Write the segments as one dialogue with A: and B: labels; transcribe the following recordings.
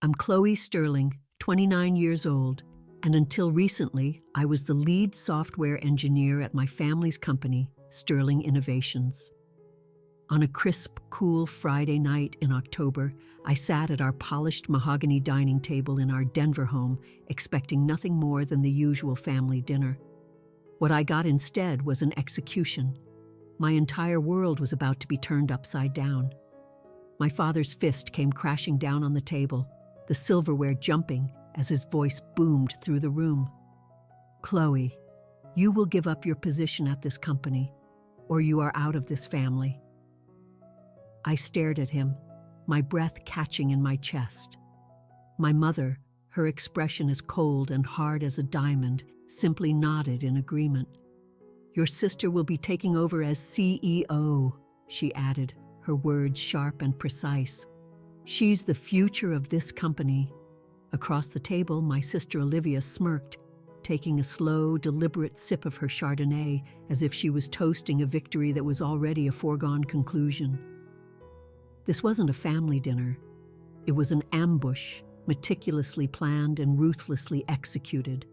A: I'm Chloe Sterling, 29 years old, and until recently, I was the lead software engineer at my family's company, Sterling Innovations. On a crisp, cool Friday night in October, I sat at our polished mahogany dining table in our Denver home, expecting nothing more than the usual family dinner. What I got instead was an execution. My entire world was about to be turned upside down. My father's fist came crashing down on the table, the silverware jumping as his voice boomed through the room. "Chloe, you will give up your position at this company, or you are out of this family." I stared at him, my breath catching in my chest. My mother, her expression as cold and hard as a diamond, simply nodded in agreement. "Your sister will be taking over as CEO," she added, her words sharp and precise. "She's the future of this company." Across the table, my sister Olivia smirked, taking a slow, deliberate sip of her Chardonnay as if she was toasting a victory that was already a foregone conclusion. This wasn't a family dinner. It was an ambush, meticulously planned and ruthlessly executed.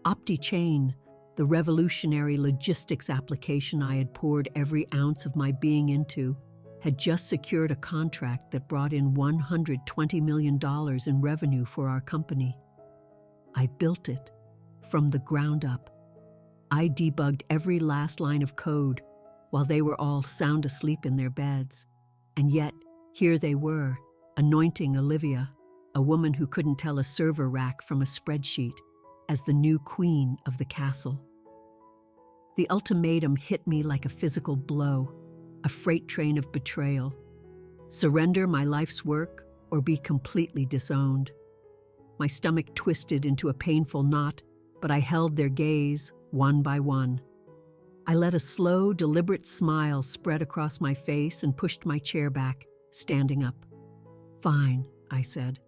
A: OptiChain, the revolutionary logistics application I had poured every ounce of my being into, had just secured a contract that brought in $120 million in revenue for our company. I built it from the ground up. I debugged every last line of code while they were all sound asleep in their beds. And yet, here they were, anointing Olivia, a woman who couldn't tell a server rack from a spreadsheet, as the new queen of the castle. The ultimatum hit me like a physical blow, a freight train of betrayal. Surrender my life's work or be completely disowned. My stomach twisted into a painful knot, but I held their gaze one by one. I let a slow, deliberate smile spread across my face and pushed my chair back, standing up. "Fine," I said,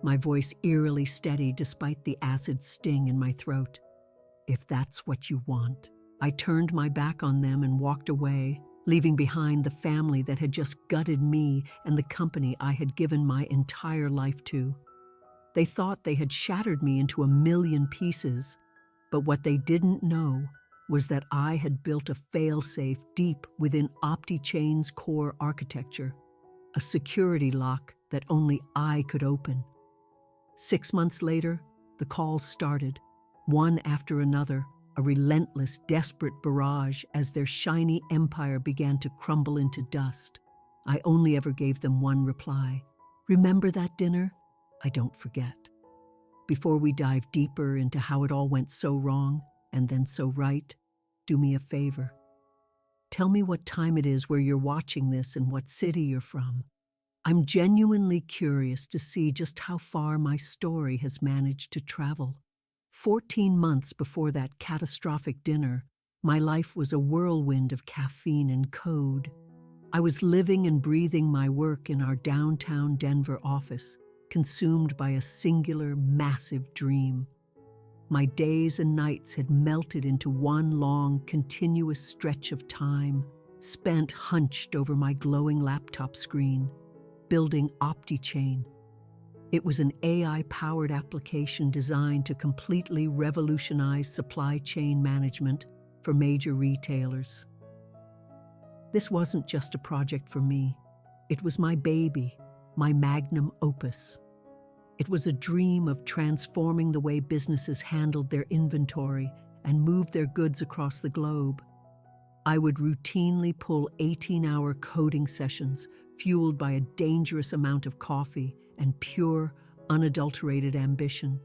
A: my voice eerily steady despite the acid sting in my throat. "If that's what you want." I turned my back on them and walked away, leaving behind the family that had just gutted me and the company I had given my entire life to. They thought they had shattered me into a million pieces, but what they didn't know was that I had built a failsafe deep within OptiChain's core architecture, a security lock that only I could open. 6 months later, the calls started, one after another, a relentless, desperate barrage as their shiny empire began to crumble into dust. I only ever gave them one reply: "Remember that dinner? I don't forget." Before we dive deeper into how it all went so wrong and then so right, do me a favor. Tell me what time it is where you're watching this and what city you're from. I'm genuinely curious to see just how far my story has managed to travel. 14 months before that catastrophic dinner, my life was a whirlwind of caffeine and code. I was living and breathing my work in our downtown Denver office, consumed by a singular, massive dream. My days and nights had melted into one long, continuous stretch of time, spent hunched over my glowing laptop screen, building OptiChain. It was an AI-powered application designed to completely revolutionize supply chain management for major retailers. This wasn't just a project for me. It was my baby, my magnum opus. It was a dream of transforming the way businesses handled their inventory and moved their goods across the globe. I would routinely pull 18-hour coding sessions, fueled by a dangerous amount of coffee and pure, unadulterated ambition.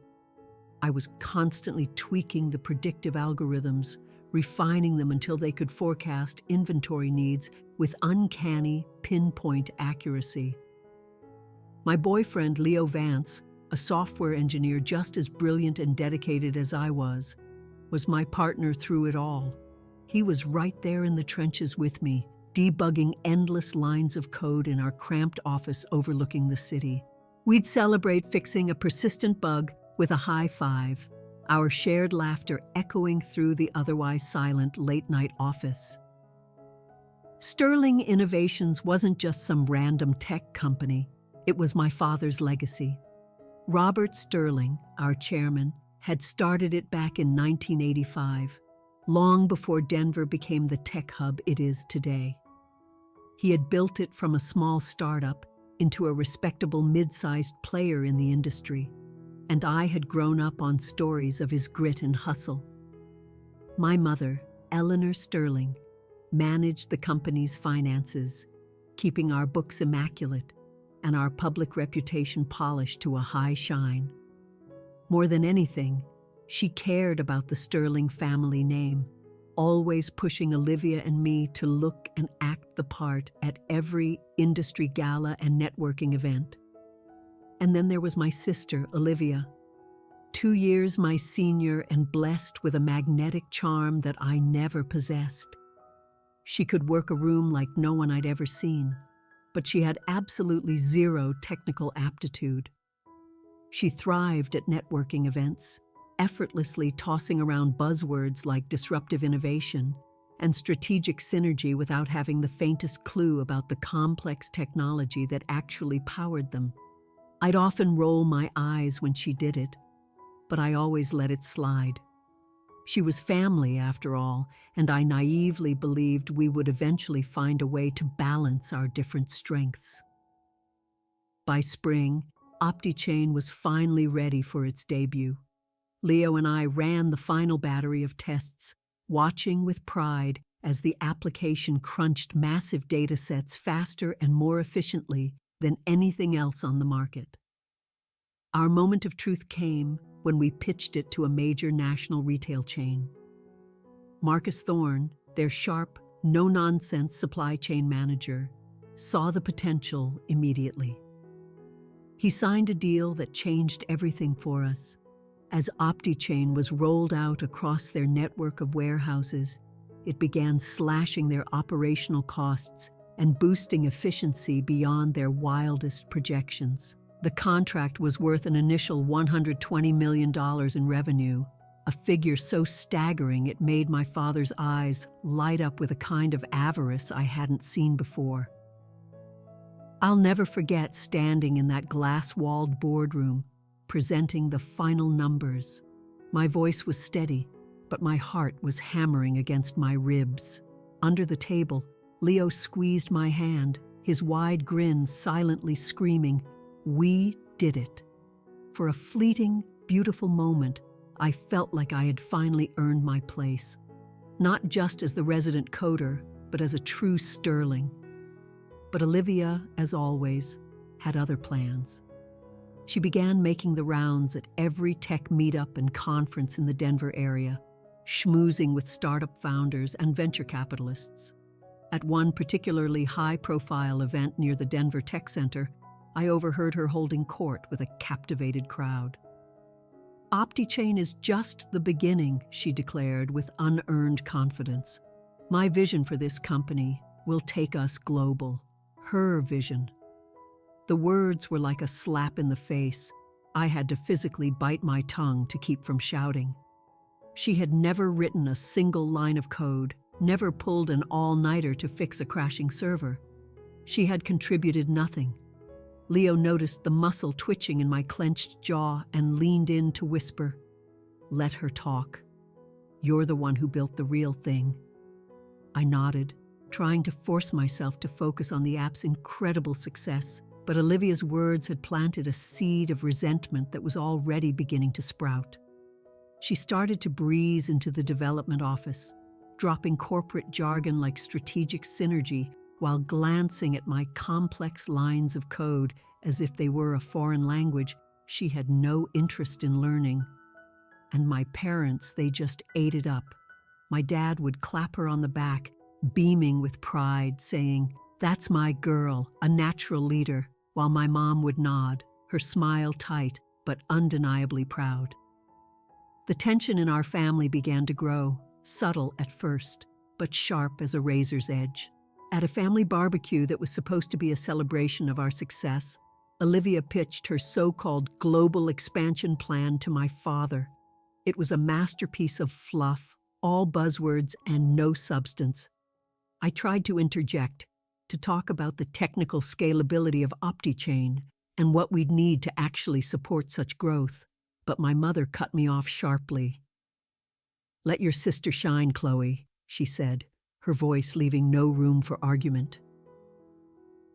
A: I was constantly tweaking the predictive algorithms, refining them until they could forecast inventory needs with uncanny, pinpoint accuracy. My boyfriend, Leo Vance, a software engineer just as brilliant and dedicated as I was my partner through it all. He was right there in the trenches with me, debugging endless lines of code in our cramped office overlooking the city. We'd celebrate fixing a persistent bug with a high five, our shared laughter echoing through the otherwise silent late-night office. Sterling Innovations wasn't just some random tech company. It was my father's legacy. Robert Sterling, our chairman, had started it back in 1985, long before Denver became the tech hub it is today. He had built it from a small startup into a respectable mid-sized player in the industry, and I had grown up on stories of his grit and hustle. My mother, Eleanor Sterling, managed the company's finances, keeping our books immaculate and our public reputation polished to a high shine. More than anything, she cared about the Sterling family name, always pushing Olivia and me to look and act the part at every industry gala and networking event. And then there was my sister, Olivia, 2 years my senior and blessed with a magnetic charm that I never possessed. She could work a room like no one I'd ever seen, but she had absolutely zero technical aptitude. She thrived at networking events, effortlessly tossing around buzzwords like disruptive innovation and strategic synergy without having the faintest clue about the complex technology that actually powered them. I'd often roll my eyes when she did it, but I always let it slide. She was family, after all, and I naively believed we would eventually find a way to balance our different strengths. By spring, OptiChain was finally ready for its debut. Leo and I ran the final battery of tests, watching with pride as the application crunched massive data sets faster and more efficiently than anything else on the market. Our moment of truth came when we pitched it to a major national retail chain. Marcus Thorne, their sharp, no-nonsense supply chain manager, saw the potential immediately. He signed a deal that changed everything for us. As OptiChain was rolled out across their network of warehouses, it began slashing their operational costs and boosting efficiency beyond their wildest projections. The contract was worth an initial $120 million in revenue, a figure so staggering it made my father's eyes light up with a kind of avarice I hadn't seen before. I'll never forget standing in that glass-walled boardroom, presenting the final numbers. My voice was steady, but my heart was hammering against my ribs. Under the table, Leo squeezed my hand, his wide grin silently screaming, "We did it." For a fleeting, beautiful moment, I felt like I had finally earned my place, not just as the resident coder, but as a true Sterling. But Olivia, as always, had other plans. She began making the rounds at every tech meetup and conference in the Denver area, schmoozing with startup founders and venture capitalists. At one particularly high-profile event near the Denver Tech Center, I overheard her holding court with a captivated crowd. "OptiChain is just the beginning," she declared with unearned confidence. "My vision for this company will take us global." Her vision. The words were like a slap in the face. I had to physically bite my tongue to keep from shouting. She had never written a single line of code, never pulled an all-nighter to fix a crashing server. She had contributed nothing. Leo noticed the muscle twitching in my clenched jaw and leaned in to whisper, "Let her talk. You're the one who built the real thing." I nodded, trying to force myself to focus on the app's incredible success, but Olivia's words had planted a seed of resentment that was already beginning to sprout. She started to breeze into the development office, dropping corporate jargon like strategic synergy while glancing at my complex lines of code as if they were a foreign language she had no interest in learning. And my parents, they just ate it up. My dad would clap her on the back, beaming with pride, saying, "That's my girl, a natural leader," while my mom would nod, her smile tight but undeniably proud. The tension in our family began to grow, subtle at first, but sharp as a razor's edge. At a family barbecue that was supposed to be a celebration of our success, Olivia pitched her so-called global expansion plan to my father. It was a masterpiece of fluff, all buzzwords and no substance. I tried to interject, to talk about the technical scalability of OptiChain, and what we'd need to actually support such growth, but my mother cut me off sharply. "Let your sister shine, Chloe," she said, her voice leaving no room for argument.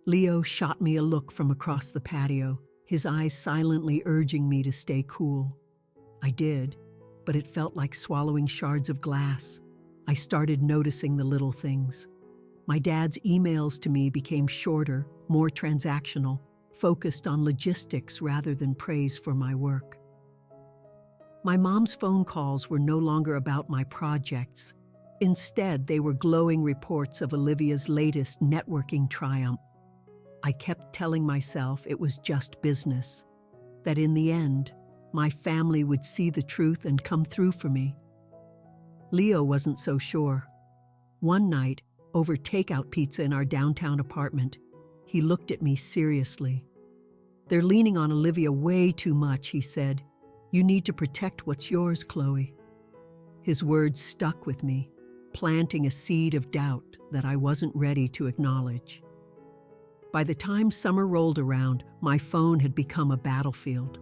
A: Leo shot me a look from across the patio, his eyes silently urging me to stay cool. I did, but it felt like swallowing shards of glass. I started noticing the little things. My dad's emails to me became shorter, more transactional, focused on logistics rather than praise for my work. My mom's phone calls were no longer about my projects. Instead, they were glowing reports of Olivia's latest networking triumph. I kept telling myself it was just business, that in the end, my family would see the truth and come through for me. Leo wasn't so sure. One night, over takeout pizza in our downtown apartment, he looked at me seriously. "They're leaning on Olivia way too much," he said. "You need to protect what's yours, Chloe." His words stuck with me, planting a seed of doubt that I wasn't ready to acknowledge. By the time summer rolled around, my phone had become a battlefield.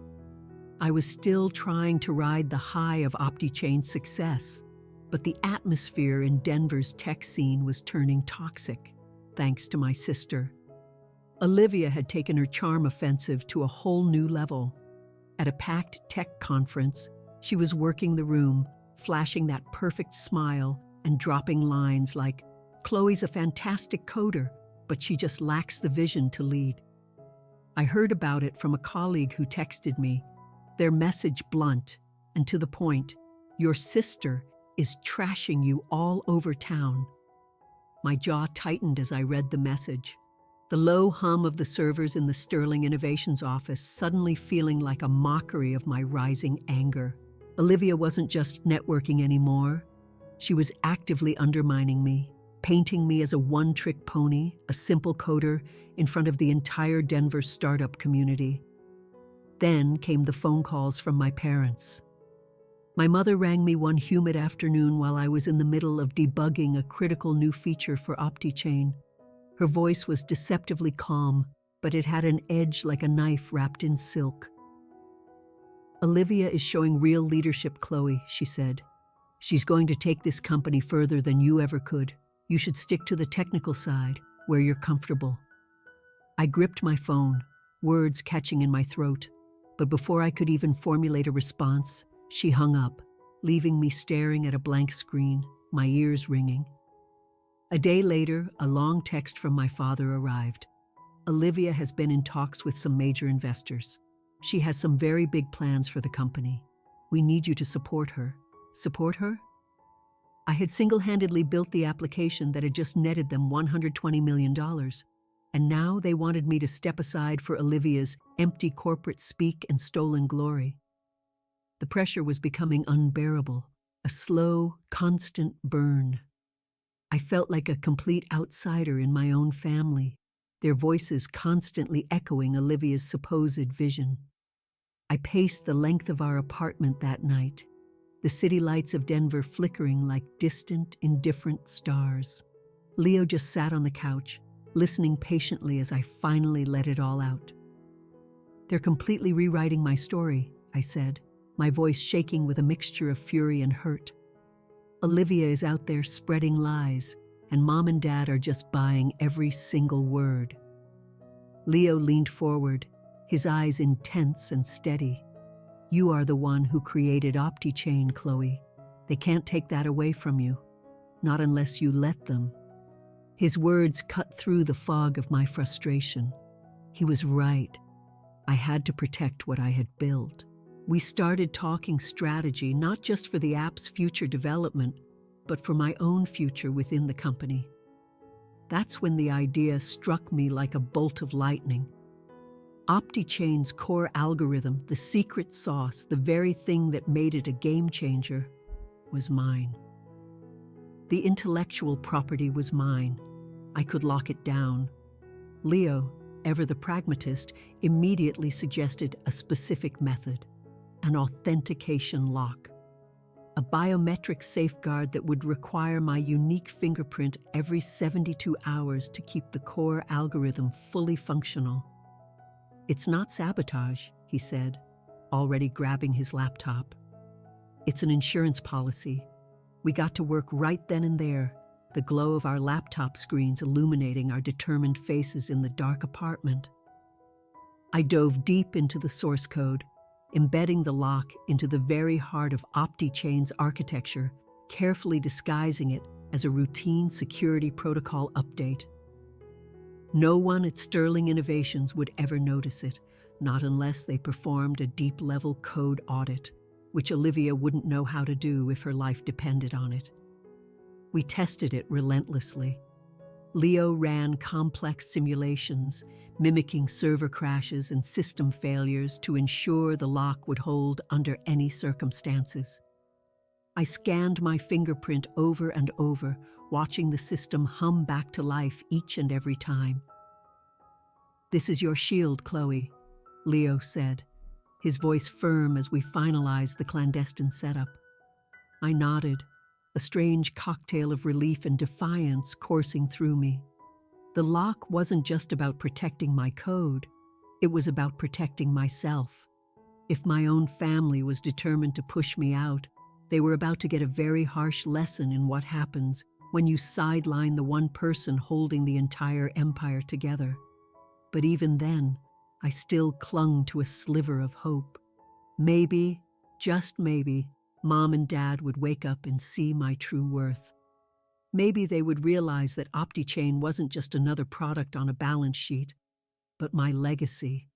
A: I was still trying to ride the high of OptiChain's success, but the atmosphere in Denver's tech scene was turning toxic, thanks to my sister. Olivia had taken her charm offensive to a whole new level. At a packed tech conference, she was working the room, flashing that perfect smile and dropping lines like, "Chloe's a fantastic coder, but she just lacks the vision to lead." I heard about it from a colleague who texted me, their message blunt and to the point, "Your sister is trashing you all over town." My jaw tightened as I read the message. The low hum of the servers in the Sterling Innovations office suddenly feeling like a mockery of my rising anger. Olivia wasn't just networking anymore. She was actively undermining me, painting me as a one-trick pony, a simple coder, in front of the entire Denver startup community. Then came the phone calls from my parents. My mother rang me one humid afternoon while I was in the middle of debugging a critical new feature for OptiChain. Her voice was deceptively calm, but it had an edge like a knife wrapped in silk. "Olivia is showing real leadership, Chloe," she said. "She's going to take this company further than you ever could. You should stick to the technical side, where you're comfortable." I gripped my phone, words catching in my throat, but before I could even formulate a response, she hung up, leaving me staring at a blank screen, my ears ringing. A day later, a long text from my father arrived. "Olivia has been in talks with some major investors. She has some very big plans for the company. We need you to support her." Support her? I had single-handedly built the application that had just netted them $120 million, and now they wanted me to step aside for Olivia's empty corporate speak and stolen glory. The pressure was becoming unbearable, a slow, constant burn. I felt like a complete outsider in my own family, their voices constantly echoing Olivia's supposed vision. I paced the length of our apartment that night, the city lights of Denver flickering like distant, indifferent stars. Leo just sat on the couch, listening patiently as I finally let it all out. "They're completely rewriting my story," I said, my voice shaking with a mixture of fury and hurt. "Olivia is out there spreading lies, and Mom and Dad are just buying every single word." Leo leaned forward, his eyes intense and steady. "You are the one who created OptiChain, Chloe. They can't take that away from you, not unless you let them." His words cut through the fog of my frustration. He was right. I had to protect what I had built. We started talking strategy, not just for the app's future development, but for my own future within the company. That's when the idea struck me like a bolt of lightning. OptiChain's core algorithm, the secret sauce, the very thing that made it a game changer, was mine. The intellectual property was mine. I could lock it down. Leo, ever the pragmatist, immediately suggested a specific method, an authentication lock, a biometric safeguard that would require my unique fingerprint every 72 hours to keep the core algorithm fully functional. "It's not sabotage," he said, already grabbing his laptop. "It's an insurance policy." We got to work right then and there, the glow of our laptop screens illuminating our determined faces in the dark apartment. I dove deep into the source code, embedding the lock into the very heart of OptiChain's architecture, carefully disguising it as a routine security protocol update. No one at Sterling Innovations would ever notice it, not unless they performed a deep-level code audit, which Olivia wouldn't know how to do if her life depended on it. We tested it relentlessly. Leo ran complex simulations, mimicking server crashes and system failures to ensure the lock would hold under any circumstances. I scanned my fingerprint over and over, watching the system hum back to life each and every time. "This is your shield, Chloe," Leo said, his voice firm as we finalized the clandestine setup. I nodded, a strange cocktail of relief and defiance coursing through me. The lock wasn't just about protecting my code, it was about protecting myself. If my own family was determined to push me out, they were about to get a very harsh lesson in what happens when you sideline the one person holding the entire empire together. But even then, I still clung to a sliver of hope. Maybe, just maybe, Mom and Dad would wake up and see my true worth. Maybe they would realize that OptiChain wasn't just another product on a balance sheet, but my legacy.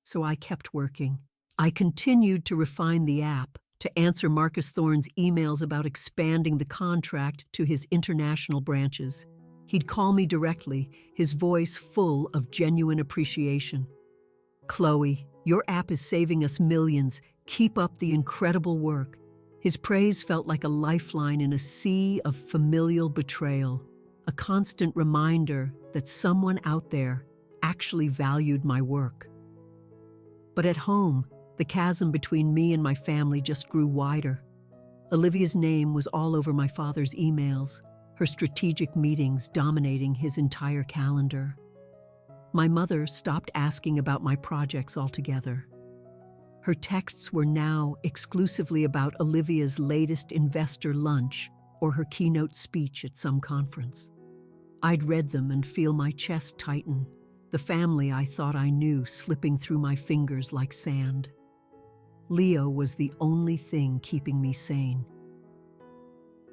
A: So I kept working. I continued to refine the app, to answer Marcus Thorne's emails about expanding the contract to his international branches. He'd call me directly, his voice full of genuine appreciation. "Chloe, your app is saving us millions. Keep up the incredible work." His praise felt like a lifeline in a sea of familial betrayal, a constant reminder that someone out there actually valued my work. But at home, the chasm between me and my family just grew wider. Olivia's name was all over my father's emails, her strategic meetings dominating his entire calendar. My mother stopped asking about my projects altogether. Her texts were now exclusively about Olivia's latest investor lunch or her keynote speech at some conference. I'd read them and feel my chest tighten, the family I thought I knew slipping through my fingers like sand. Leo was the only thing keeping me sane.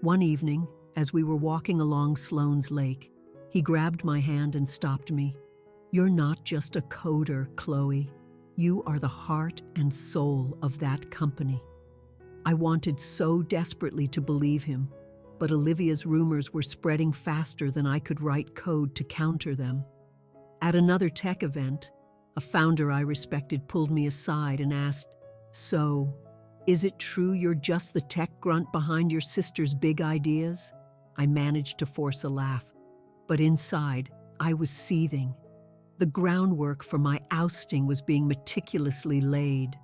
A: One evening, as we were walking along Sloan's Lake, he grabbed my hand and stopped me. "You're not just a coder, Chloe. You are the heart and soul of that company." I wanted so desperately to believe him, but Olivia's rumors were spreading faster than I could write code to counter them. At another tech event, a founder I respected pulled me aside and asked, "So, is it true you're just the tech grunt behind your sister's big ideas?" I managed to force a laugh, but inside, I was seething. The groundwork for my ousting was being meticulously laid.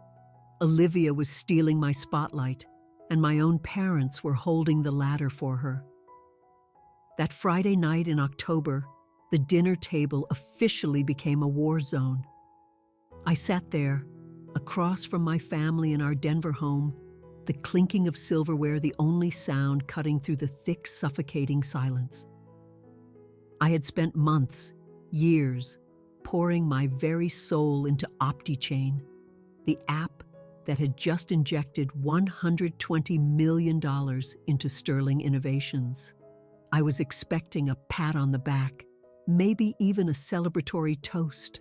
A: Olivia was stealing my spotlight, and my own parents were holding the ladder for her. That Friday night in October, the dinner table officially became a war zone. I sat there, across from my family in our Denver home, the clinking of silverware the only sound cutting through the thick, suffocating silence. I had spent months, years, pouring my very soul into OptiChain, the app that had just injected $120 million into Sterling Innovations. I was expecting a pat on the back, maybe even a celebratory toast.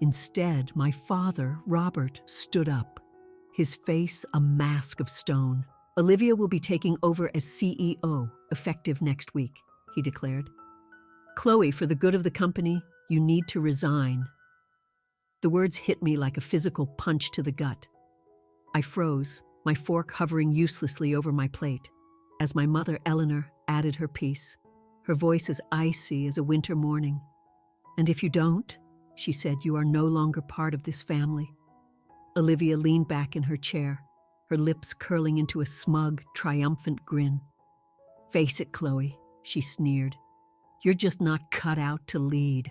A: Instead, my father, Robert, stood up, his face a mask of stone. "Olivia will be taking over as CEO, effective next week," he declared. "Chloe, for the good of the company, you need to resign." The words hit me like a physical punch to the gut. I froze, my fork hovering uselessly over my plate, as my mother, Eleanor, added her piece, her voice as icy as a winter morning. "And if you don't," she said, "you are no longer part of this family." Olivia leaned back in her chair, her lips curling into a smug, triumphant grin. "Face it, Chloe," she sneered. "You're just not cut out to lead."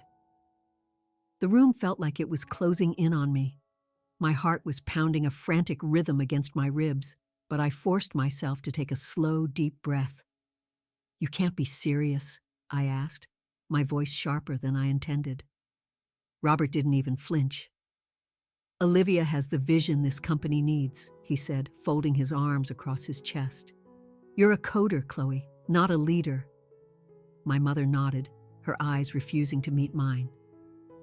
A: The room felt like it was closing in on me. My heart was pounding a frantic rhythm against my ribs, but I forced myself to take a slow, deep breath. "You can't be serious," I asked, my voice sharper than I intended. Robert didn't even flinch. "Olivia has the vision this company needs," he said, folding his arms across his chest. "You're a coder, Chloe, not a leader." My mother nodded, her eyes refusing to meet mine.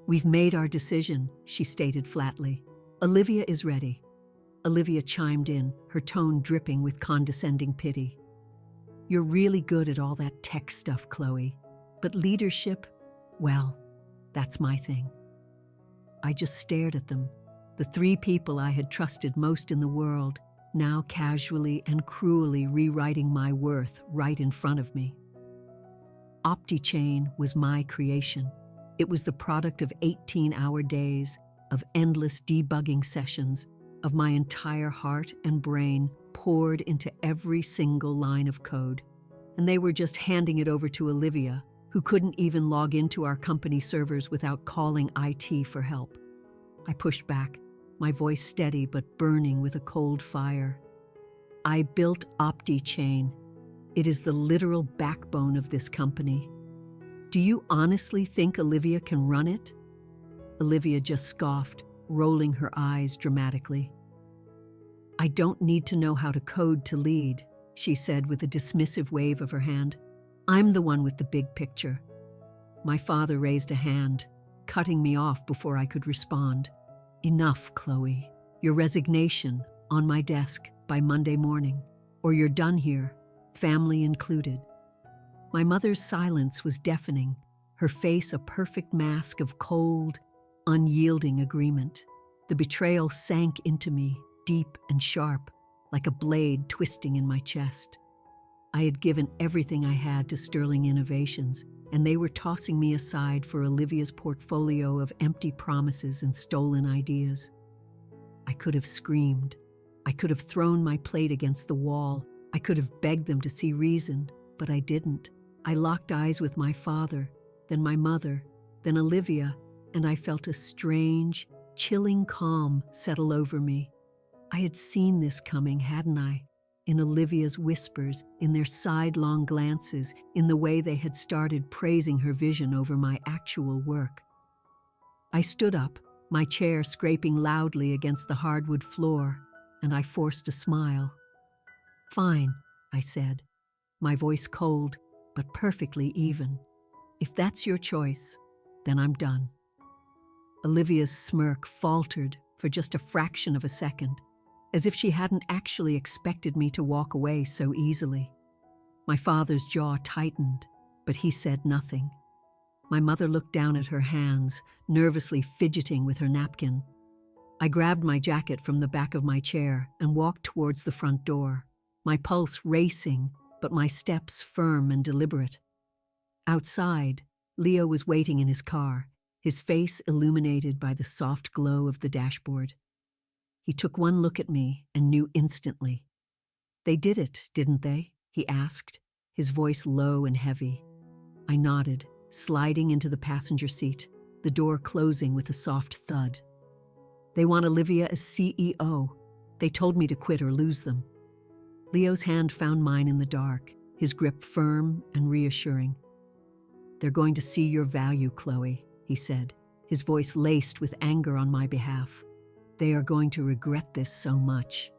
A: "We've made our decision," she stated flatly. "Olivia is ready." Olivia chimed in, her tone dripping with condescending pity. "You're really good at all that tech stuff, Chloe. But leadership, well, that's my thing." I just stared at them, the three people I had trusted most in the world, now casually and cruelly rewriting my worth right in front of me. OptiChain was my creation. It was the product of 18-hour days, of endless debugging sessions, of my entire heart and brain poured into every single line of code. And they were just handing it over to Olivia, who couldn't even log into our company servers without calling IT for help. I pushed back, my voice steady but burning with a cold fire. "I built OptiChain. It is the literal backbone of this company. Do you honestly think Olivia can run it?" Olivia just scoffed, rolling her eyes dramatically. "I don't need to know how to code to lead," she said with a dismissive wave of her hand. "I'm the one with the big picture." My father raised a hand, cutting me off before I could respond. "Enough, Chloe. Your resignation, on my desk by Monday morning, or you're done here, family included." My mother's silence was deafening, her face a perfect mask of cold, unyielding agreement. The betrayal sank into me, deep and sharp, like a blade twisting in my chest. I had given everything I had to Sterling Innovations, and they were tossing me aside for Olivia's portfolio of empty promises and stolen ideas. I could have screamed. I could have thrown my plate against the wall. I could have begged them to see reason, but I didn't. I locked eyes with my father, then my mother, then Olivia, and I felt a strange, chilling calm settle over me. I had seen this coming, hadn't I? In Olivia's whispers, in their sidelong glances, in the way they had started praising her vision over my actual work. I stood up, my chair scraping loudly against the hardwood floor, and I forced a smile. "Fine," I said, my voice cold, but perfectly even. "If that's your choice, then I'm done." Olivia's smirk faltered for just a fraction of a second, as if she hadn't actually expected me to walk away so easily. My father's jaw tightened, but he said nothing. My mother looked down at her hands, nervously fidgeting with her napkin. I grabbed my jacket from the back of my chair and walked towards the front door, my pulse racing, but my steps firm and deliberate. Outside, Leo was waiting in his car, his face illuminated by the soft glow of the dashboard. He took one look at me and knew instantly. "They did it, didn't they?" he asked, his voice low and heavy. I nodded, sliding into the passenger seat, the door closing with a soft thud. "They want Olivia as CEO. They told me to quit or lose them." Leo's hand found mine in the dark, his grip firm and reassuring. "They're going to see your value, Chloe," he said, his voice laced with anger on my behalf. "They are going to regret this so much."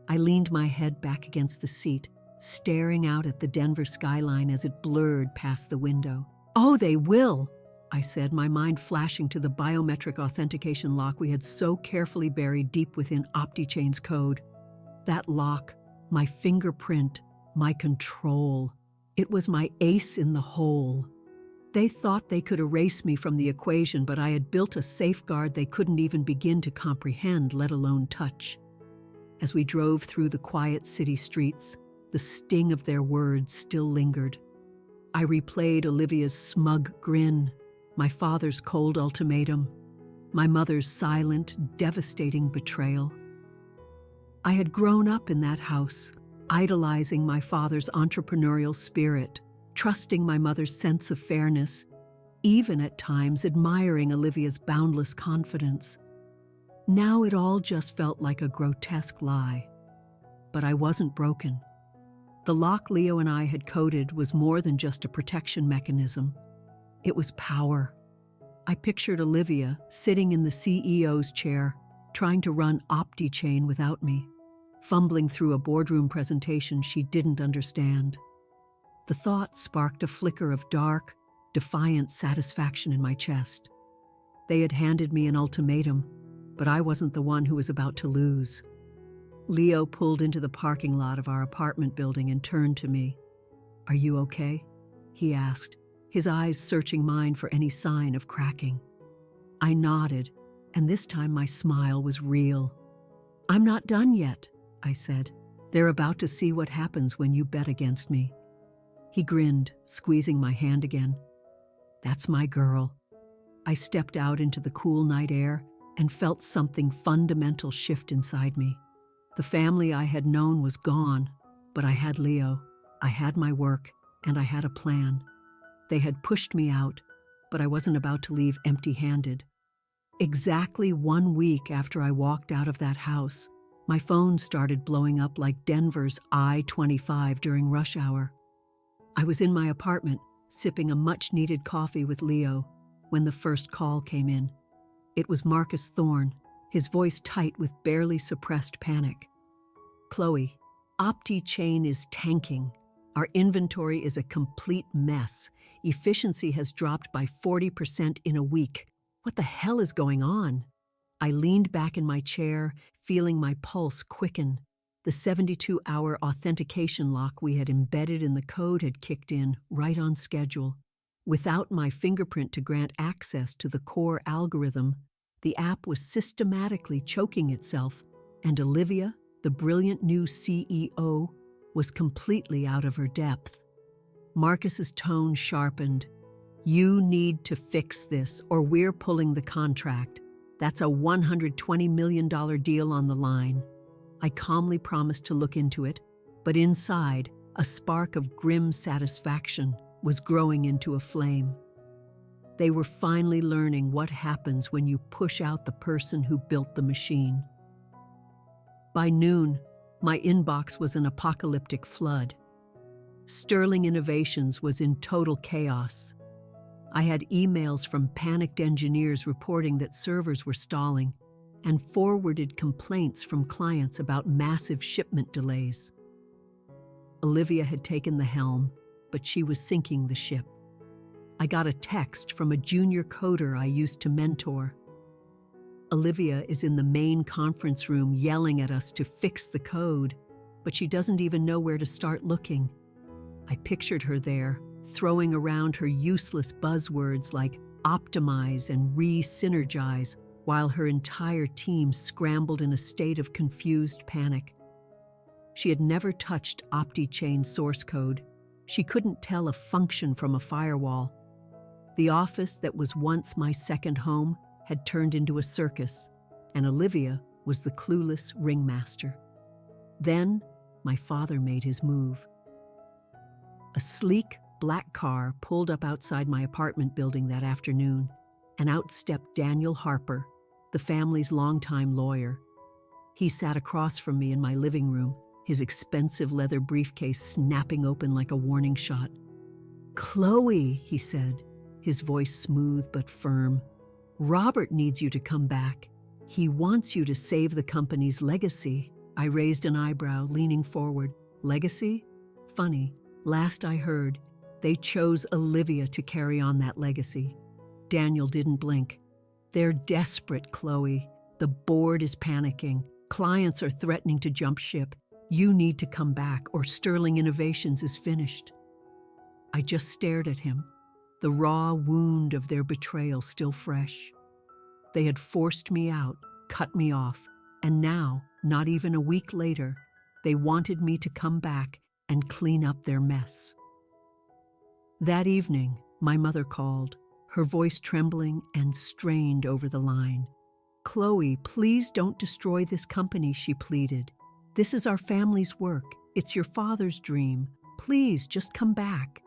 A: I leaned my head back against the seat, staring out at the Denver skyline as it blurred past the window. "Oh, they will," I said, my mind flashing to the biometric authentication lock we had so carefully buried deep within OptiChain's code. That lock, my fingerprint, my control. It was my ace in the hole. They thought they could erase me from the equation, but I had built a safeguard they couldn't even begin to comprehend, let alone touch. As we drove through the quiet city streets, the sting of their words still lingered. I replayed Olivia's smug grin, my father's cold ultimatum, my mother's silent, devastating betrayal. I had grown up in that house, idolizing my father's entrepreneurial spirit, trusting my mother's sense of fairness, even at times admiring Olivia's boundless confidence. Now it all just felt like a grotesque lie. But I wasn't broken. The lock Leo and I had coded was more than just a protection mechanism. It was power. I pictured Olivia sitting in the CEO's chair, trying to run OptiChain without me, fumbling through a boardroom presentation she didn't understand. The thought sparked a flicker of dark, defiant satisfaction in my chest. They had handed me an ultimatum, but I wasn't the one who was about to lose. Leo pulled into the parking lot of our apartment building and turned to me. "Are you okay?" he asked, his eyes searching mine for any sign of cracking. I nodded, and this time my smile was real. "I'm not done yet," I said. "They're about to see what happens when you bet against me." He grinned, squeezing my hand again. "That's my girl." I stepped out into the cool night air and felt something fundamental shift inside me. The family I had known was gone, but I had Leo, I had my work, and I had a plan. They had pushed me out, but I wasn't about to leave empty-handed. Exactly 1 week after I walked out of that house, my phone started blowing up like Denver's I-25 during rush hour. I was in my apartment, sipping a much-needed coffee with Leo, when the first call came in. It was Marcus Thorne, his voice tight with barely suppressed panic. "Chloe, OptiChain is tanking. Our inventory is a complete mess. Efficiency has dropped by 40% in a week. What the hell is going on?" I leaned back in my chair, feeling my pulse quicken. The 72-hour authentication lock we had embedded in the code had kicked in, right on schedule. Without my fingerprint to grant access to the core algorithm, the app was systematically choking itself, and Olivia, the brilliant new CEO, was completely out of her depth. Marcus's tone sharpened. "You need to fix this, or we're pulling the contract. That's a $120 million deal on the line." I calmly promised to look into it, but inside, a spark of grim satisfaction was growing into a flame. They were finally learning what happens when you push out the person who built the machine. By noon, my inbox was an apocalyptic flood. Sterling Innovations was in total chaos. I had emails from panicked engineers reporting that servers were stalling, and forwarded complaints from clients about massive shipment delays. Olivia had taken the helm, but she was sinking the ship. I got a text from a junior coder I used to mentor. "Olivia is in the main conference room yelling at us to fix the code, but she doesn't even know where to start looking." I pictured her there, throwing around her useless buzzwords like optimize and re-synergize, while her entire team scrambled in a state of confused panic. She had never touched OptiChain source code. She couldn't tell a function from a firewall. The office that was once my second home had turned into a circus, and Olivia was the clueless ringmaster. Then, my father made his move. A sleek, black car pulled up outside my apartment building that afternoon, and out stepped Daniel Harper, the family's longtime lawyer. He sat across from me in my living room, his expensive leather briefcase snapping open like a warning shot. "Chloe," he said, his voice smooth but firm, "Robert needs you to come back. He wants you to save the company's legacy." I raised an eyebrow, leaning forward. "Legacy? Funny. Last I heard, they chose Olivia to carry on that legacy." Daniel didn't blink. "They're desperate, Chloe. The board is panicking. Clients are threatening to jump ship. You need to come back, or Sterling Innovations is finished." I just stared at him, the raw wound of their betrayal still fresh. They had forced me out, cut me off, and now, not even a week later, they wanted me to come back and clean up their mess. That evening, my mother called, her voice trembling and strained over the line. "Chloe, please don't destroy this company," she pleaded. "This is our family's work. It's your father's dream. Please, just come back."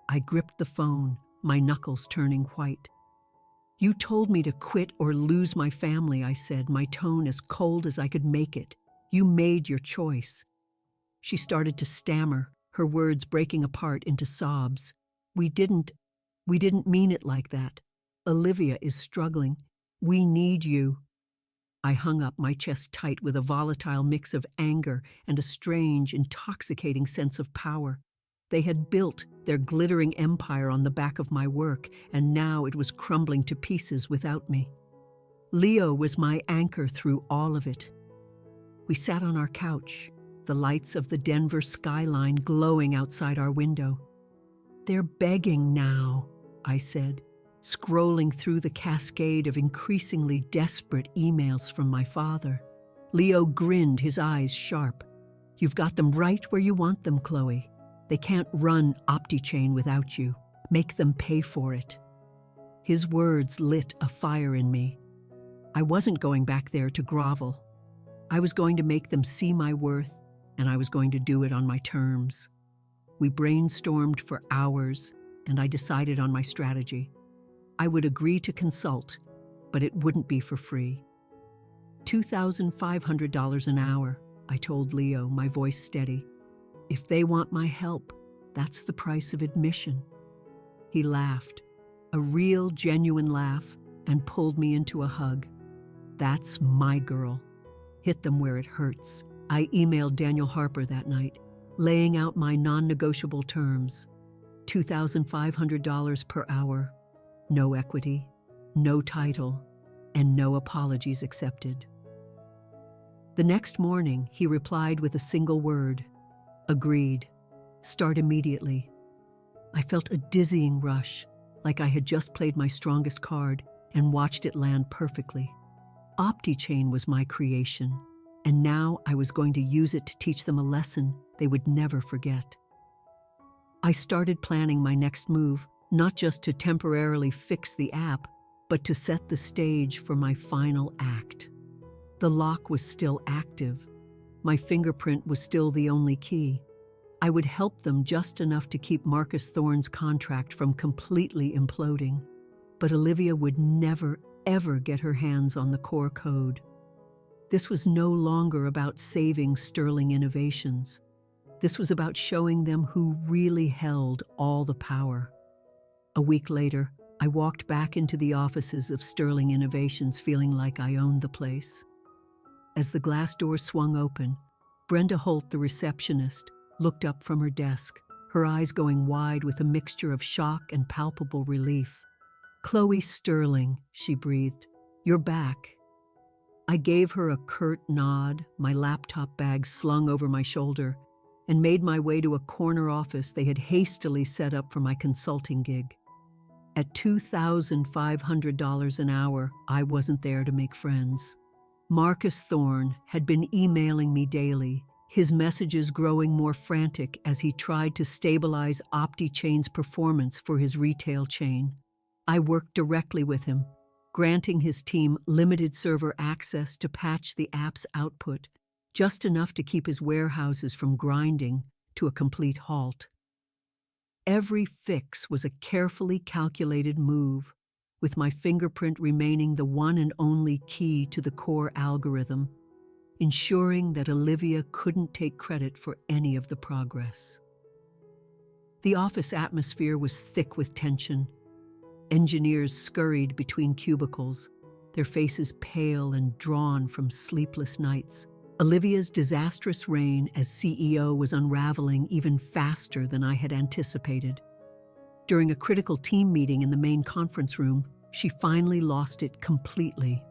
A: I gripped the phone, my knuckles turning white. "You told me to quit or lose my family," I said, my tone as cold as I could make it. "You made your choice." She started to stammer, her words breaking apart into sobs. We didn't mean it like that. Olivia is struggling. We need you." I hung up, my chest tight with a volatile mix of anger and a strange, intoxicating sense of power. They had built their glittering empire on the back of my work, and now it was crumbling to pieces without me. Leo was my anchor through all of it. We sat on our couch, the lights of the Denver skyline glowing outside our window. "They're begging now," I said, scrolling through the cascade of increasingly desperate emails from my father. Leo grinned, his eyes sharp. "You've got them right where you want them, Chloe. They can't run OptiChain without you. Make them pay for it." His words lit a fire in me. I wasn't going back there to grovel. I was going to make them see my worth, and I was going to do it on my terms. We brainstormed for hours, and I decided on my strategy. I would agree to consult, but it wouldn't be for free. $2,500 an hour, I told Leo, my voice steady. "If they want my help, that's the price of admission." He laughed, a real, genuine laugh, and pulled me into a hug. "That's my girl. Hit them where it hurts." I emailed Daniel Harper that night, laying out my non-negotiable terms. $2,500 per hour, no equity, no title, and no apologies accepted. The next morning, he replied with a single word: "Agreed. Start immediately." I felt a dizzying rush, like I had just played my strongest card and watched it land perfectly. OptiChain was my creation, and now I was going to use it to teach them a lesson they would never forget. I started planning my next move, not just to temporarily fix the app, but to set the stage for my final act. The lock was still active. My fingerprint was still the only key. I would help them just enough to keep Marcus Thorne's contract from completely imploding. But Olivia would never, ever get her hands on the core code. This was no longer about saving Sterling Innovations. This was about showing them who really held all the power. A week later, I walked back into the offices of Sterling Innovations feeling like I owned the place. As the glass door swung open, Brenda Holt, the receptionist, looked up from her desk, her eyes going wide with a mixture of shock and palpable relief. "Chloe Sterling," she breathed, "you're back." I gave her a curt nod, my laptop bag slung over my shoulder, and made my way to a corner office they had hastily set up for my consulting gig. At $2,500 an hour, I wasn't there to make friends. Marcus Thorne had been emailing me daily, his messages growing more frantic as he tried to stabilize OptiChain's performance for his retail chain. I worked directly with him, granting his team limited server access to patch the app's output, just enough to keep his warehouses from grinding to a complete halt. Every fix was a carefully calculated move, with my fingerprint remaining the one and only key to the core algorithm, ensuring that Olivia couldn't take credit for any of the progress. The office atmosphere was thick with tension. Engineers scurried between cubicles, their faces pale and drawn from sleepless nights. Olivia's disastrous reign as CEO was unraveling even faster than I had anticipated. During a critical team meeting in the main conference room, she finally lost it completely.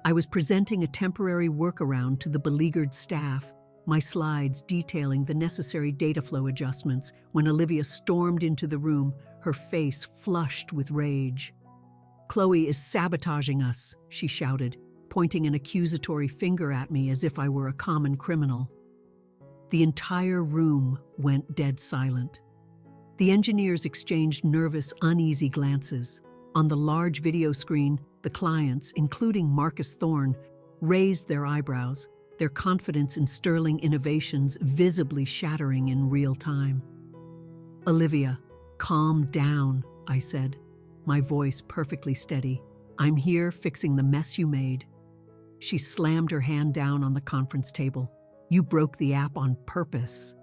A: I was presenting a temporary workaround to the beleaguered staff, my slides detailing the necessary data flow adjustments, when Olivia stormed into the room, her face flushed with rage. "Chloe is sabotaging us," she shouted, pointing an accusatory finger at me as if I were a common criminal. The entire room went dead silent. The engineers exchanged nervous, uneasy glances. On the large video screen, the clients, including Marcus Thorne, raised their eyebrows, their confidence in Sterling Innovations visibly shattering in real time. "Olivia, calm down," I said, my voice perfectly steady. I'm here fixing the mess you made. She slammed her hand down on the conference table. You broke the app on purpose.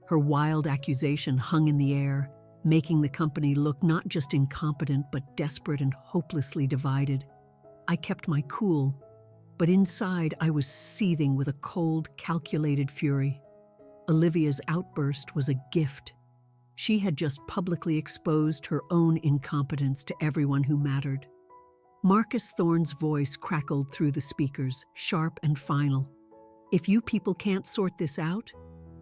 A: Her wild accusation hung in the air, making the company look not just incompetent but desperate and hopelessly divided. I kept my cool, but inside I was seething with a cold, calculated fury. Olivia's outburst was a gift. She had just publicly exposed her own incompetence to everyone who mattered. Marcus Thorne's voice crackled through the speakers, sharp and final. If you people can't sort this out,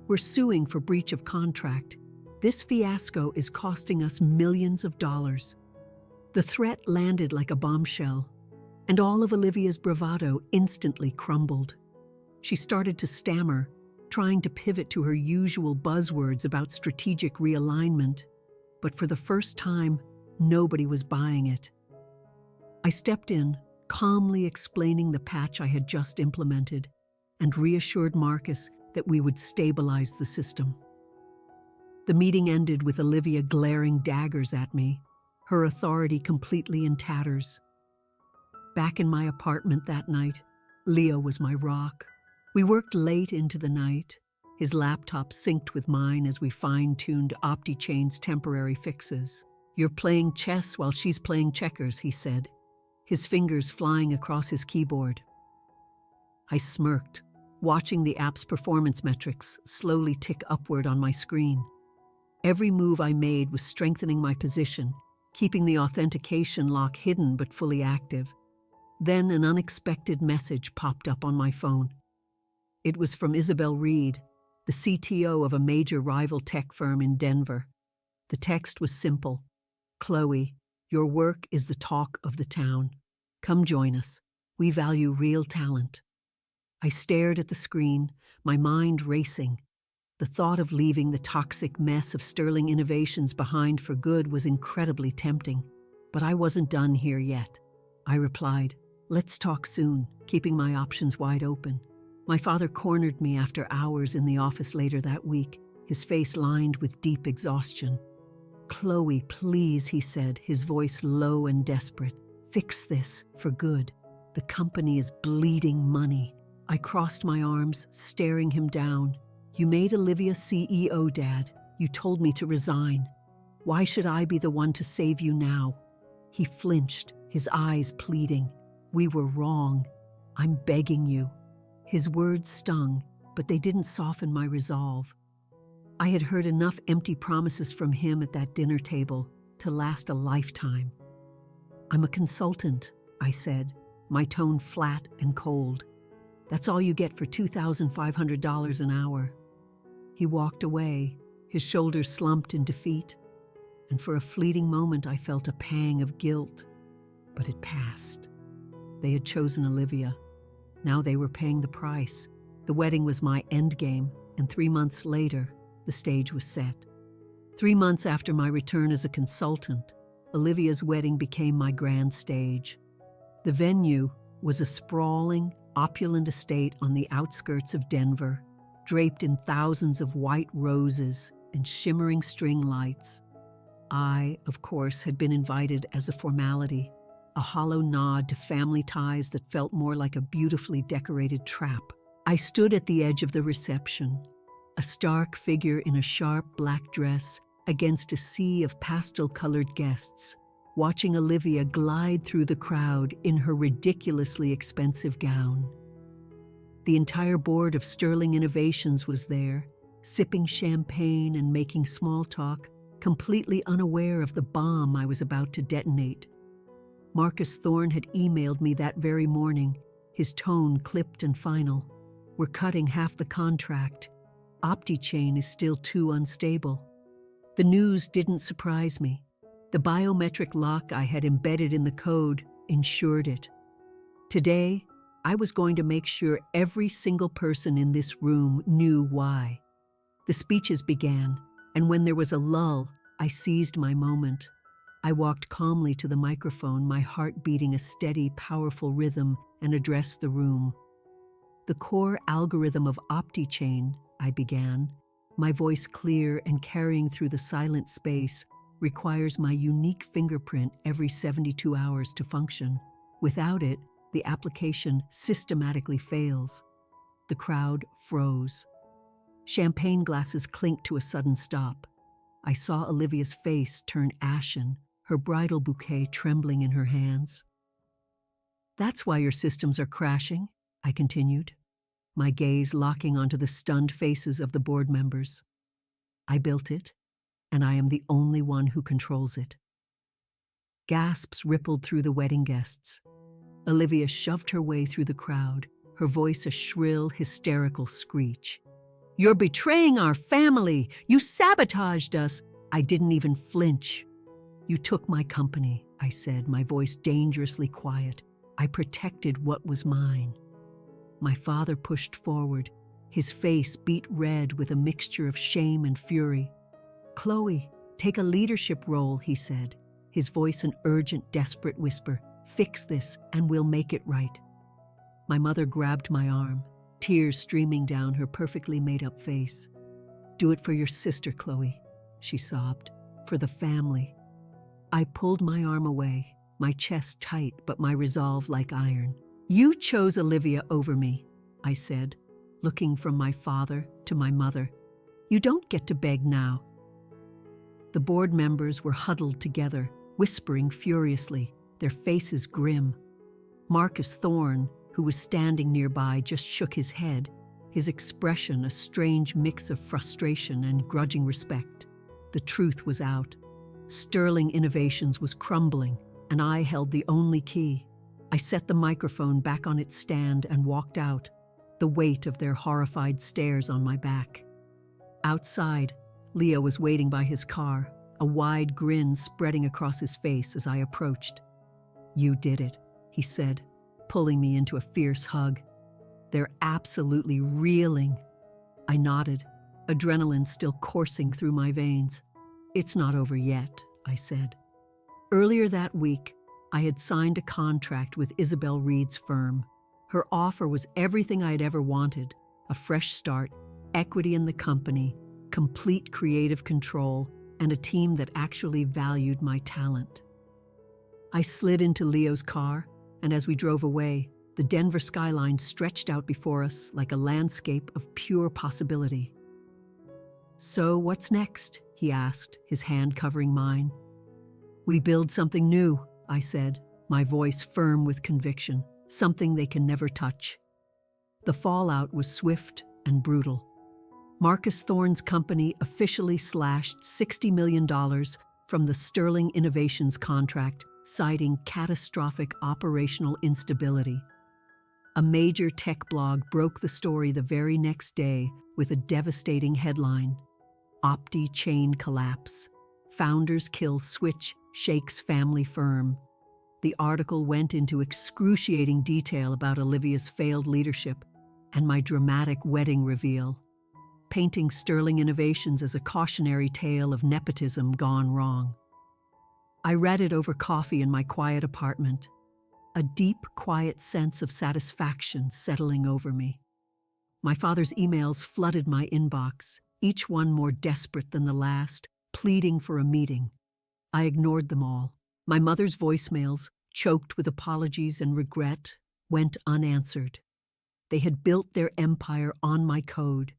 A: we're suing for breach of contract. This fiasco is costing us millions of dollars. The threat landed like a bombshell, and all of Olivia's bravado instantly crumbled. She started to stammer, trying to pivot to her usual buzzwords about strategic realignment, but for the first time, nobody was buying it. I stepped in, calmly explaining the patch I had just implemented, and reassured Marcus that we would stabilize the system. The meeting ended with Olivia glaring daggers at me, her authority completely in tatters. Back in my apartment that night, Leo was my rock. We worked late into the night, his laptop synced with mine as we fine-tuned OptiChain's temporary fixes. You're playing chess while she's playing checkers, he said, his fingers flying across his keyboard. I smirked, watching the app's performance metrics slowly tick upward on my screen. Every move I made was strengthening my position, keeping the authentication lock hidden but fully active. Then an unexpected message popped up on my phone. It was from Isabel Reed, the CTO of a major rival tech firm in Denver. The text was simple. Chloe, your work is the talk of the town. Come join us. We value real talent. I stared at the screen, my mind racing. The thought of leaving the toxic mess of Sterling Innovations behind for good was incredibly tempting. But I wasn't done here yet. I replied, let's talk soon, keeping my options wide open. My father cornered me after hours in the office later that week, his face lined with deep exhaustion. Chloe, please, he said, his voice low and desperate. Fix this for good. The company is bleeding money. I crossed my arms, staring him down. You made Olivia CEO, Dad. You told me to resign. Why should I be the one to save you now? He flinched, his eyes pleading. We were wrong. I'm begging you. His words stung, but they didn't soften my resolve. I had heard enough empty promises from him at that dinner table to last a lifetime. I'm a consultant, I said, my tone flat and cold. That's all you get for $2,500 an hour. He walked away, his shoulders slumped in defeat, and for a fleeting moment I felt a pang of guilt. But it passed. They had chosen Olivia. Now they were paying the price. The wedding was my endgame, and 3 months later, the stage was set. 3 months after my return as a consultant, Olivia's wedding became my grand stage. The venue was a sprawling, opulent estate on the outskirts of Denver, draped in thousands of white roses and shimmering string lights. I, of course, had been invited as a formality, a hollow nod to family ties that felt more like a beautifully decorated trap. I stood at the edge of the reception, a stark figure in a sharp black dress against a sea of pastel-colored guests, watching Olivia glide through the crowd in her ridiculously expensive gown. The entire board of Sterling Innovations was there, sipping champagne and making small talk, completely unaware of the bomb I was about to detonate. Marcus Thorne had emailed me that very morning, his tone clipped and final. We're cutting half the contract. OptiChain is still too unstable. The news didn't surprise me. The biometric lock I had embedded in the code ensured it. Today, I was going to make sure every single person in this room knew why. The speeches began, and when there was a lull, I seized my moment. I walked calmly to the microphone, my heart beating a steady, powerful rhythm, and addressed the room. The core algorithm of OptiChain, I began, my voice clear and carrying through the silent space, requires my unique fingerprint every 72 hours to function. Without it, the application systematically fails. The crowd froze. Champagne glasses clinked to a sudden stop. I saw Olivia's face turn ashen, her bridal bouquet trembling in her hands. "That's why your systems are crashing," I continued, my gaze locking onto the stunned faces of the board members. "I built it, and I am the only one who controls it." Gasps rippled through the wedding guests. Olivia shoved her way through the crowd, her voice a shrill, hysterical screech. "You're betraying our family! You sabotaged us!" I didn't even flinch. "You took my company," I said, my voice dangerously quiet. "I protected what was mine." My father pushed forward, his face beet red with a mixture of shame and fury. "Chloe, take a leadership role," he said, his voice an urgent, desperate whisper. "Fix this, and we'll make it right." My mother grabbed my arm, tears streaming down her perfectly made-up face. "Do it for your sister, Chloe," she sobbed, "for the family." I pulled my arm away, my chest tight but my resolve like iron. "You chose Olivia over me," I said, looking from my father to my mother. "You don't get to beg now." The board members were huddled together, whispering furiously, their faces grim. Marcus Thorne, who was standing nearby, just shook his head, his expression a strange mix of frustration and grudging respect. The truth was out. Sterling Innovations was crumbling, and I held the only key. I set the microphone back on its stand and walked out, the weight of their horrified stares on my back. Outside, Leo was waiting by his car, a wide grin spreading across his face as I approached. "You did it," he said, pulling me into a fierce hug. "They're absolutely reeling." I nodded, adrenaline still coursing through my veins. "It's not over yet," I said. Earlier that week, I had signed a contract with Isabel Reed's firm. Her offer was everything I had ever wanted: a fresh start, equity in the company, complete creative control, and a team that actually valued my talent. I slid into Leo's car, and as we drove away, the Denver skyline stretched out before us like a landscape of pure possibility. "So what's next?" he asked, his hand covering mine. "We build something new," I said, my voice firm with conviction, "something they can never touch." The fallout was swift and brutal. Marcus Thorne's company officially slashed $60 million from the Sterling Innovations contract, citing catastrophic operational instability. A major tech blog broke the story the very next day with a devastating headline: "Opti Chain Collapse. Founders Kill Switch Shakes Family Firm." The article went into excruciating detail about Olivia's failed leadership and my dramatic wedding reveal, painting Sterling Innovations as a cautionary tale of nepotism gone wrong. I read it over coffee in my quiet apartment, a deep, quiet sense of satisfaction settling over me. My father's emails flooded my inbox, each one more desperate than the last, pleading for a meeting. I ignored them all. My mother's voicemails, choked with apologies and regret, went unanswered. They had built their empire on my code,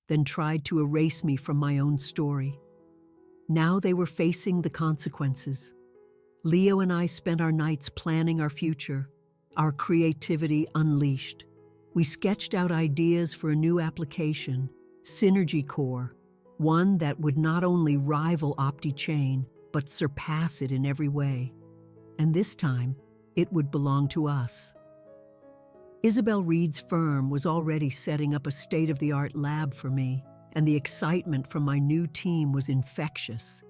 A: then tried to erase me from my own story. Now they were facing the consequences. Leo and I spent our nights planning our future, our creativity unleashed. We sketched out ideas for a new application, Synergy Core, one that would not only rival OptiChain, but surpass it in every way. And this time, it would belong to us. Isabel Reed's firm was already setting up a state-of-the-art lab for me, and the excitement from my new team was infectious.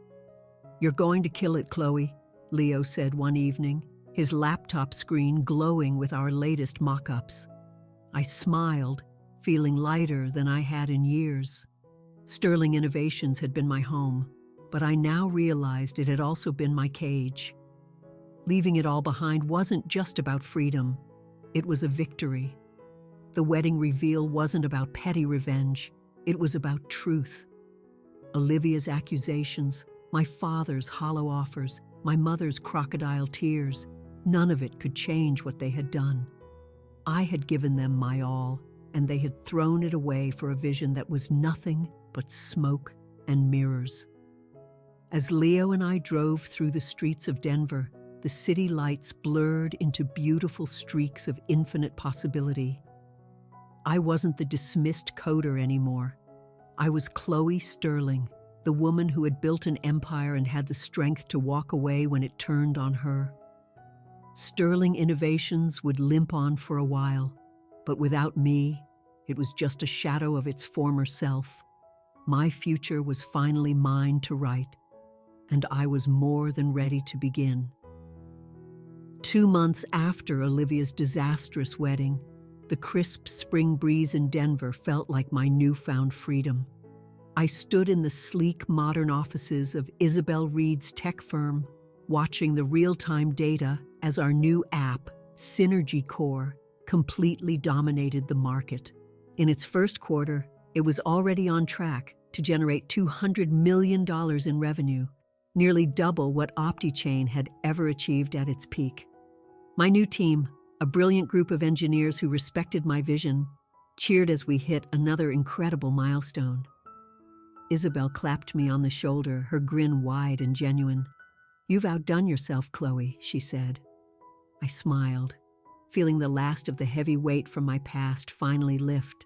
A: "You're going to kill it, Chloe," Leo said one evening, his laptop screen glowing with our latest mock-ups. I smiled, feeling lighter than I had in years. Sterling Innovations had been my home, but I now realized it had also been my cage. Leaving it all behind wasn't just about freedom. It was a victory. The wedding reveal wasn't about petty revenge. It was about truth. Olivia's accusations, My father's hollow offers, my mother's crocodile tears, none of it could change what they had done. I had given them my all, and they had thrown it away for a vision that was nothing but smoke and mirrors. As Leo and I drove through the streets of Denver, the city lights blurred into beautiful streaks of infinite possibility. I wasn't the dismissed coder anymore. I was Chloe Sterling, the woman who had built an empire and had the strength to walk away when it turned on her. Sterling Innovations would limp on for a while, but without me, it was just a shadow of its former self. My future was finally mine to write, and I was more than ready to begin. 2 months after Olivia's disastrous wedding, the crisp spring breeze in Denver felt like my newfound freedom. I stood in the sleek, modern offices of Isabel Reed's tech firm, watching the real-time data as our new app, Synergy Core, completely dominated the market. In its first quarter, it was already on track to generate $200 million in revenue, nearly double what OptiChain had ever achieved at its peak. My new team, a brilliant group of engineers who respected my vision, cheered as we hit another incredible milestone. Isabel clapped me on the shoulder, her grin wide and genuine. "You've outdone yourself, Chloe," she said. I smiled, feeling the last of the heavy weight from my past finally lift.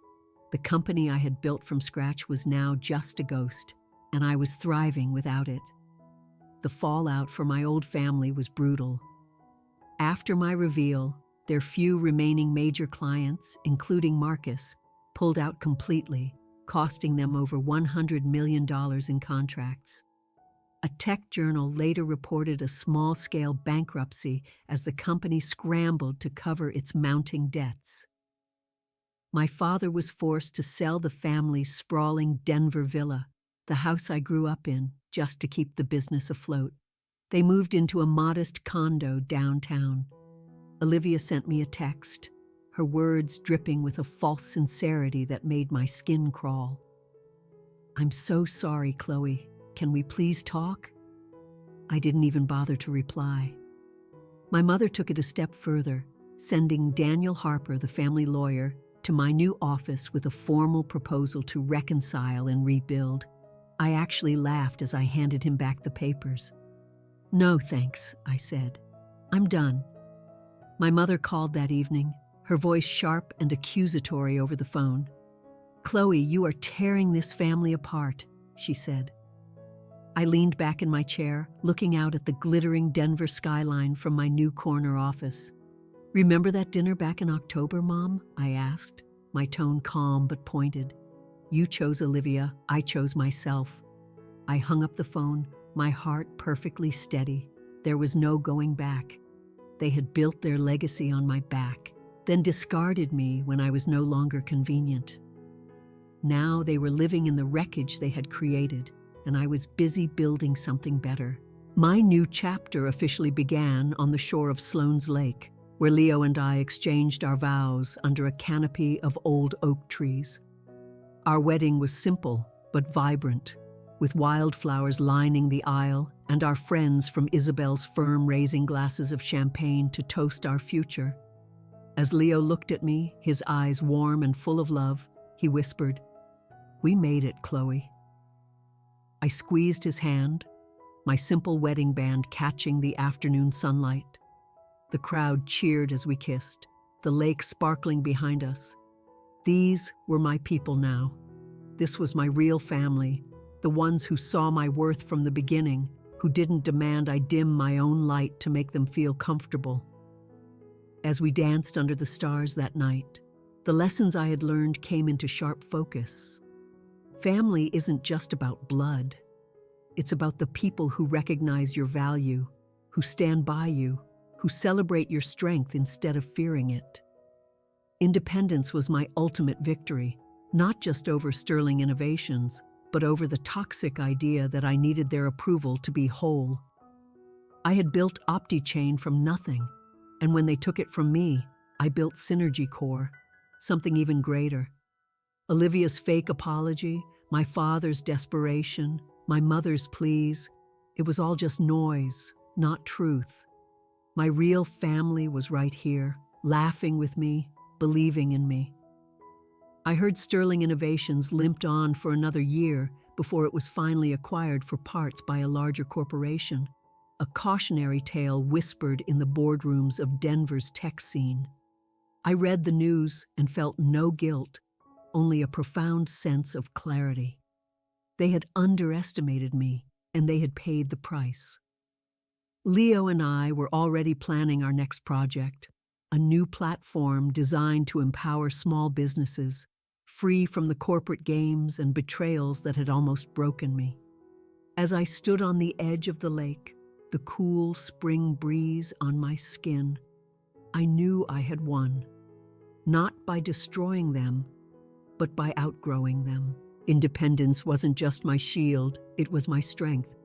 A: The company I had built from scratch was now just a ghost, and I was thriving without it. The fallout for my old family was brutal. After my reveal, their few remaining major clients, including Marcus, pulled out completely, costing them over $100 million in contracts. A tech journal later reported a small-scale bankruptcy as the company scrambled to cover its mounting debts. My father was forced to sell the family's sprawling Denver villa, the house I grew up in, just to keep the business afloat. They moved into a modest condo downtown. Olivia sent me a text, her words dripping with a false sincerity that made my skin crawl. "I'm so sorry, Chloe. Can we please talk?" I didn't even bother to reply. My mother took it a step further, sending Daniel Harper, the family lawyer, to my new office with a formal proposal to reconcile and rebuild. I actually laughed as I handed him back the papers. "No, thanks," I said. "I'm done." My mother called that evening, her voice sharp and accusatory over the phone. "Chloe, you are tearing this family apart," she said. I leaned back in my chair, looking out at the glittering Denver skyline from my new corner office. "Remember that dinner back in October, Mom?" I asked, my tone calm but pointed. "You chose Olivia, I chose myself." I hung up the phone, my heart perfectly steady. There was no going back. They had built their legacy on my back, then discarded me when I was no longer convenient. Now they were living in the wreckage they had created, and I was busy building something better. My new chapter officially began on the shore of Sloan's Lake, where Leo and I exchanged our vows under a canopy of old oak trees. Our wedding was simple but vibrant, with wildflowers lining the aisle and our friends from Isabel's firm raising glasses of champagne to toast our future. As Leo looked at me, his eyes warm and full of love, he whispered, "We made it, Chloe." I squeezed his hand, my simple wedding band catching the afternoon sunlight. The crowd cheered as we kissed, the lake sparkling behind us. These were my people now. This was my real family, the ones who saw my worth from the beginning, who didn't demand I dim my own light to make them feel comfortable. As we danced under the stars that night, the lessons I had learned came into sharp focus. Family isn't just about blood. It's about the people who recognize your value, who stand by you, who celebrate your strength instead of fearing it. Independence was my ultimate victory, not just over Sterling Innovations, but over the toxic idea that I needed their approval to be whole. I had built OptiChain from nothing, and when they took it from me, I built Synergy Core, something even greater. Olivia's fake apology, my father's desperation, my mother's pleas, It was all just noise, not truth. My real family was right here, laughing with me, believing in me. I heard Sterling Innovations limped on for another year before it was finally acquired for parts by a larger corporation, a cautionary tale whispered in the boardrooms of Denver's tech scene. I read the news and felt no guilt, only a profound sense of clarity. They had underestimated me, and they had paid the price. Leo and I were already planning our next project, a new platform designed to empower small businesses, free from the corporate games and betrayals that had almost broken me. As I stood on the edge of the lake, the cool spring breeze on my skin, I knew I had won, not by destroying them, but by outgrowing them. Independence wasn't just my shield, it was my strength.